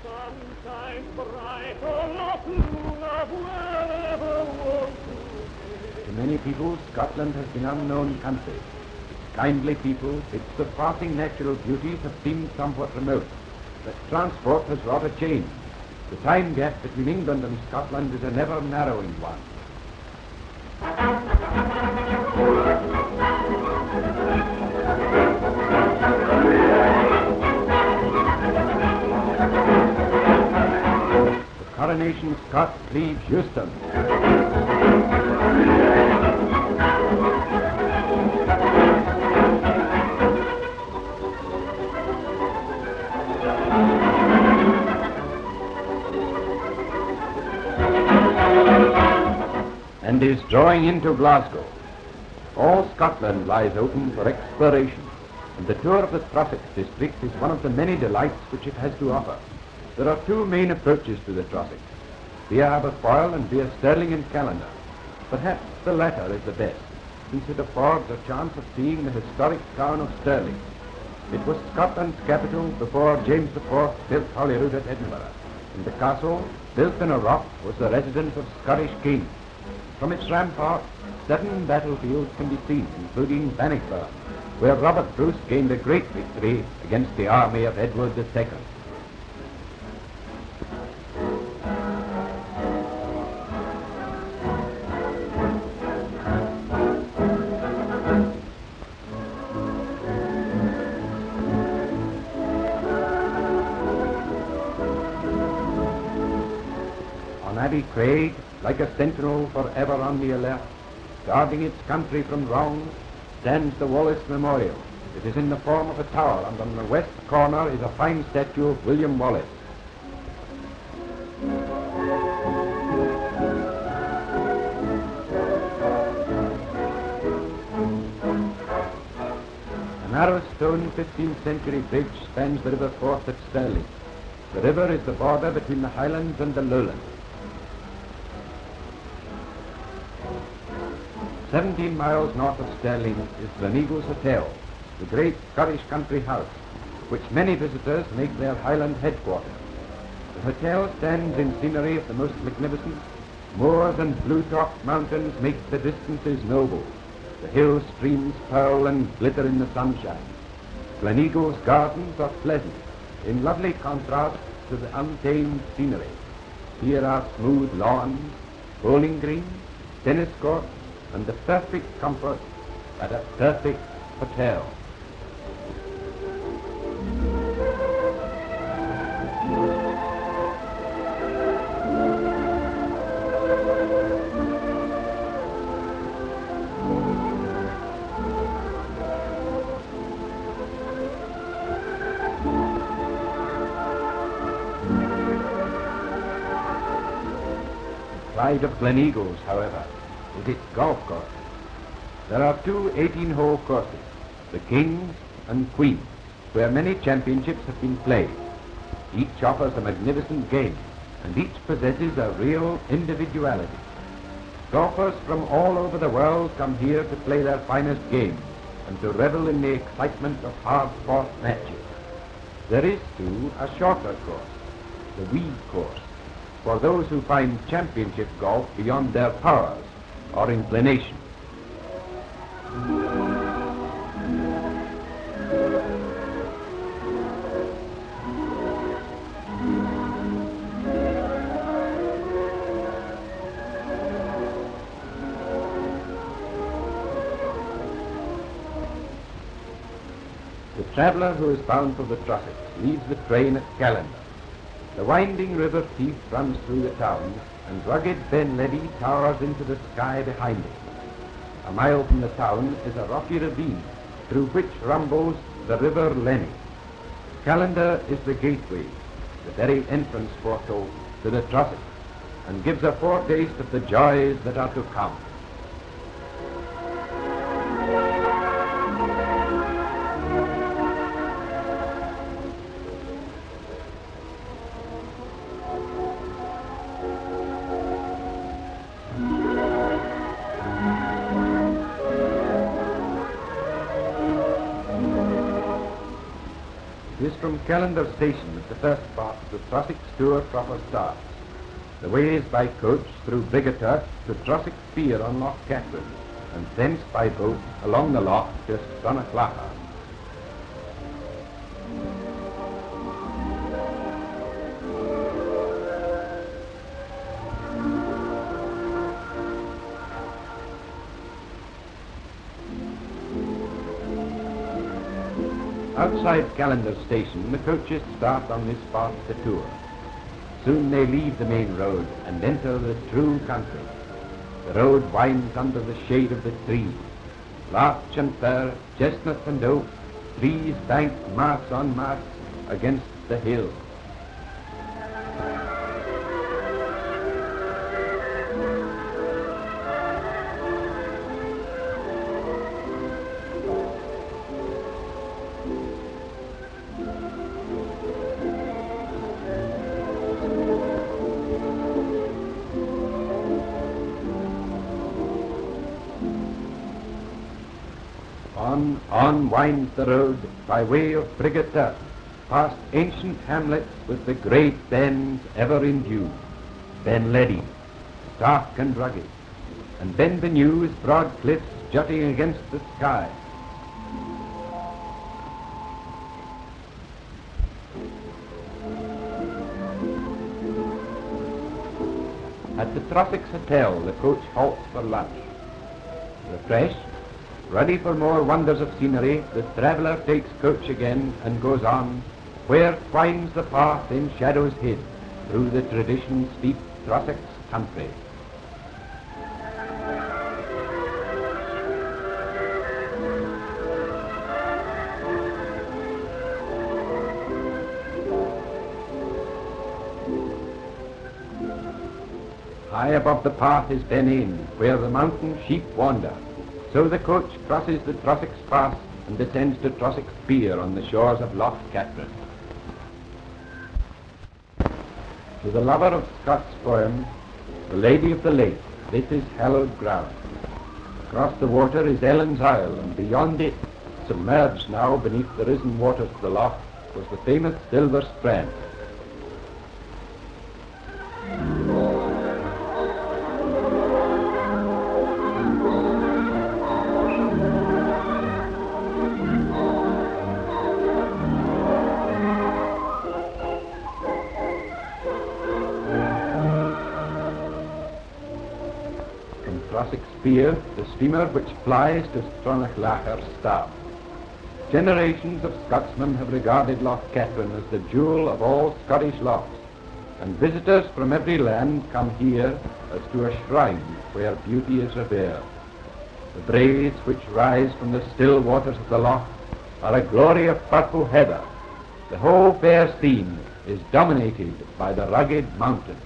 To many people, Scotland has been unknown country. Its kindly people, its surpassing natural beauties have seemed somewhat remote. But transport has wrought a change. The time gap between England and Scotland is a never narrowing one. The Coronation Scot leaves Euston. And is drawing into Glasgow. All Scotland lies open for exploration, and the tour of the Trossachs district is one of the many delights which it has to offer. There are two main approaches to the Trossachs, via Aberfoyle and via Stirling and Callander. Perhaps the latter is the best, since it affords a chance of seeing the historic town of Stirling. It was Scotland's capital before James IV built Holyrood at Edinburgh, and the castle, built in a rock, was the residence of Scottish kings. From its ramparts, 7 battlefields can be seen, including Bannockburn, where Robert Bruce gained a great victory against the army of Edward II. On Abbey Craig, like a sentinel forever on the alert, guarding its country from wrong, stands the Wallace Memorial. It is in the form of a tower, and on the west corner is a fine statue of William Wallace. A narrow stone 15th century bridge spans the River Forth at Stirling. The river is the border between the Highlands and the Lowlands. 17 miles north of Stirling is Gleneagles Hotel, the great Scottish country house, which many visitors make their Highland headquarters. The hotel stands in scenery of the most magnificent. Moors and blue-topped mountains make the distances noble. The hill streams pearl and glitter in the sunshine. Gleneagles gardens are pleasant, in lovely contrast to the untamed scenery. Here are smooth lawns, bowling greens, tennis courts, and the perfect comfort at a perfect hotel. The pride of Gleneagles, however, is its golf course. There are 2 18-hole courses, the King's and Queen's, where many championships have been played. Each offers a magnificent game, and each possesses a real individuality. Golfers from all over the world come here to play their finest games and to revel in the excitement of hard-fought matches. There is, too, a shorter course, the Weed course, for those who find championship golf beyond their powers or inclination. The traveller who is bound for the Trossachs leaves the train at Callander. The winding River Teith runs through the town, and rugged Ben Levy towers into the sky behind it. A mile from the town is a rocky ravine through which rumbles the River Lenny. Callander is the gateway, the very entrance portal to the Trossachs, and gives a foretaste of the joys that are to come. It is from Callander station at the first part, the Trossachs tour proper starts. The way is by coach through Eachother to Trossachs pier on Loch Katrine, and thence by boat along the loch to Stronachlachar. Outside Callander station, the coaches start on this part of the tour. Soon they leave the main road and enter the true country. The road winds under the shade of the trees. Larch and fir, chestnut and oak, trees banked mass on mass against the hill. On winds the road by way of Eachother, past ancient hamlets with the great bens ever in view. Ben Ledy, stark and rugged, and Ben the New's broad cliffs jutting against the sky. At the Trossachs Hotel, the coach halts for lunch. Refreshed, ready for more wonders of scenery, the traveller takes coach again and goes on, where twines the path in shadows hid, through the tradition-steeped Trossachs country. High above the path is Ben Inn, where the mountain sheep wander. So the coach crosses the Trossachs Pass and descends to Trossachs Pier on the shores of Loch Katrine. To the lover of Scott's poem, The Lady of the Lake, this is hallowed ground. Across the water is Ellen's Isle, and beyond it, submerged now beneath the risen waters of the loch, was the famous Silver Strand. Pier, the steamer which flies to Stronachlachar stops. Generations of Scotsmen have regarded Loch Katrine as the jewel of all Scottish lochs, and visitors from every land come here as to a shrine where beauty is revered. The braes which rise from the still waters of the loch are a glory of purple heather. The whole fair scene is dominated by the rugged mountains.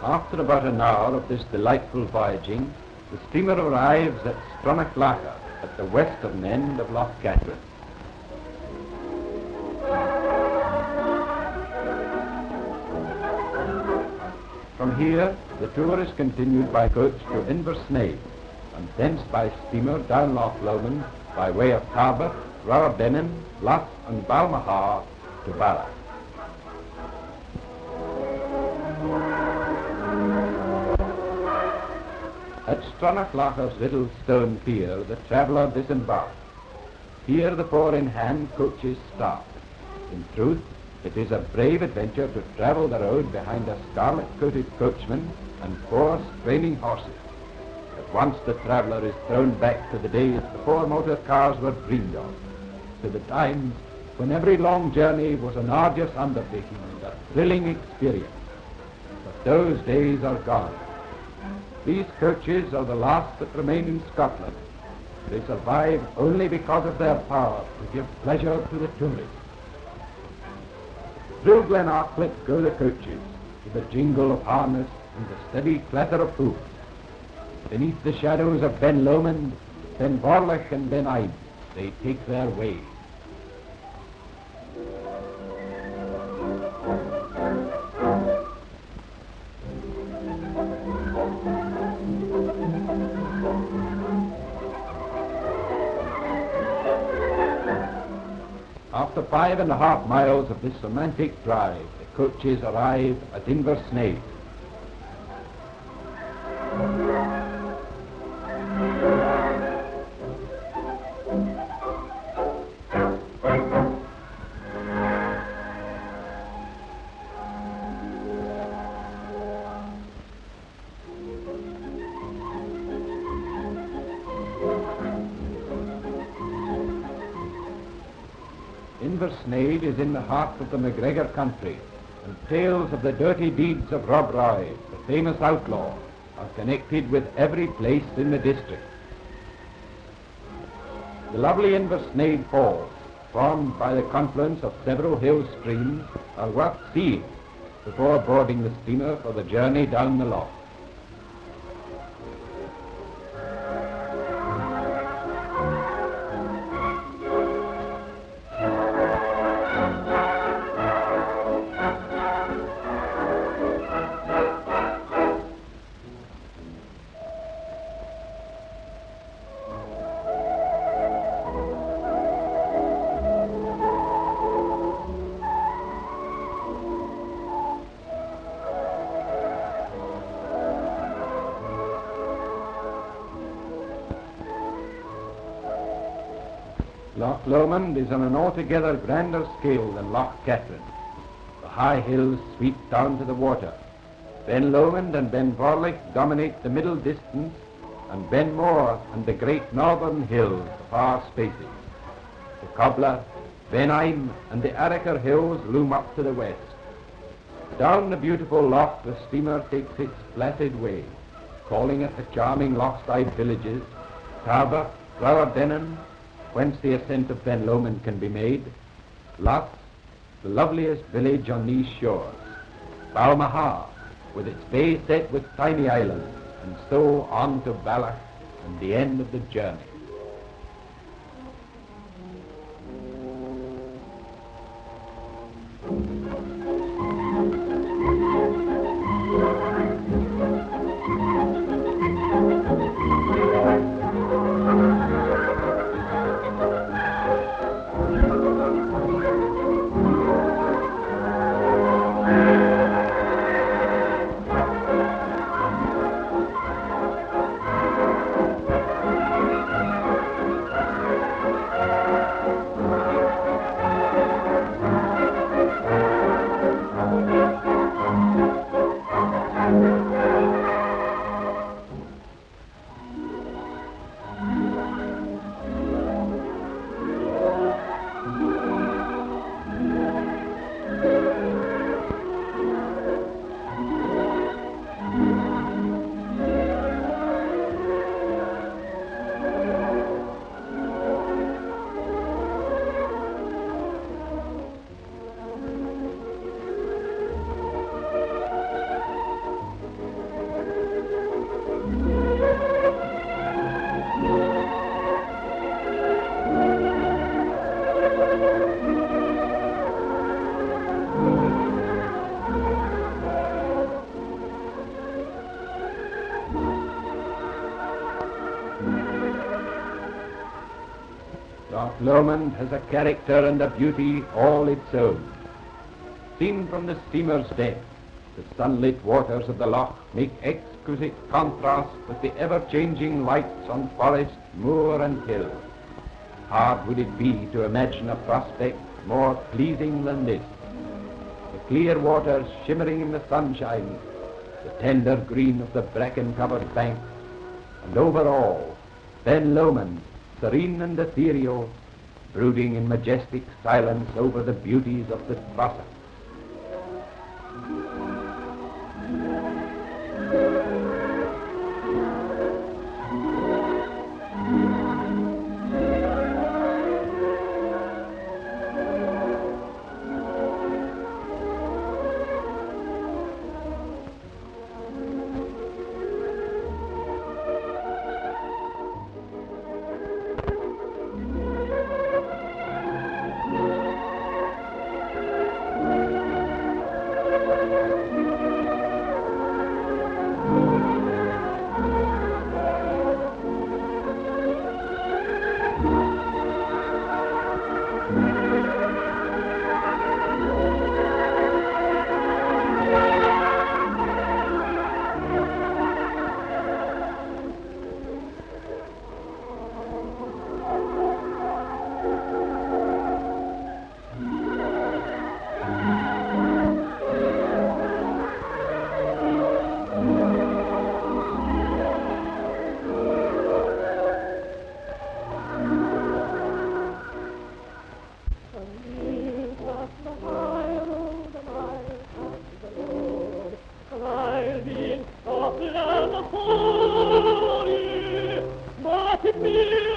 After about an hour of this delightful voyaging, the steamer arrives at Stronachlachar, at the western end of Loch Katrine. From here, the tour is continued by coach to Inversnaid, and thence by steamer down Loch Lomond by way of Tarbert, Rowerdennan, Loch and Balmahar to Bala. At Stronachlachar's little stone pier, the traveller disembarks. Here the four-in-hand coaches start. In truth, it is a brave adventure to travel the road behind a scarlet-coated coachman and four straining horses. At once the traveller is thrown back to the days before motor cars were dreamed of, to the times when every long journey was an arduous undertaking and a thrilling experience. But those days are gone. These coaches are the last that remain in Scotland. They survive only because of their power to give pleasure to the tourist. Through Gleneagles go the coaches, to the jingle of harness and the steady clatter of hoofs. Beneath the shadows of Ben Lomond, Ben Vorlich and Ben Ide, they take their way. After 5.5 miles of this romantic drive, the coaches arrive at Inversnaid. Inversnaid is in the heart of the MacGregor country, and tales of the dirty deeds of Rob Roy, the famous outlaw, are connected with every place in the district. The lovely Inversnaid Falls, formed by the confluence of several hill streams, are worth seeing before boarding the steamer for the journey down the loch. Loch Lomond is on an altogether grander scale than Loch Katrine. The high hills sweep down to the water. Ben Lomond and Ben Vorlich dominate the middle distance, and Ben More and the great northern hills the far spaces. The Cobbler, Ben Ime and the Arrochar hills loom up to the west. Down the beautiful loch the steamer takes its placid way, calling at the charming lochside villages, Tarbert, Rowerdennan, whence the ascent of Ben Lomond can be made, Loch, the loveliest village on these shores, Balmahar, with its bay set with tiny islands, and so on to Bala and the end of the journey. Lomond has a character and a beauty all its own. Seen from the steamer's deck, the sunlit waters of the loch make exquisite contrast with the ever-changing lights on forest, moor and hill. Hard would it be to imagine a prospect more pleasing than this. The clear waters shimmering in the sunshine, the tender green of the bracken-covered banks, and over all, Ben Lomond, serene and ethereal, brooding in majestic silence over the beauties of the Trossachs. But it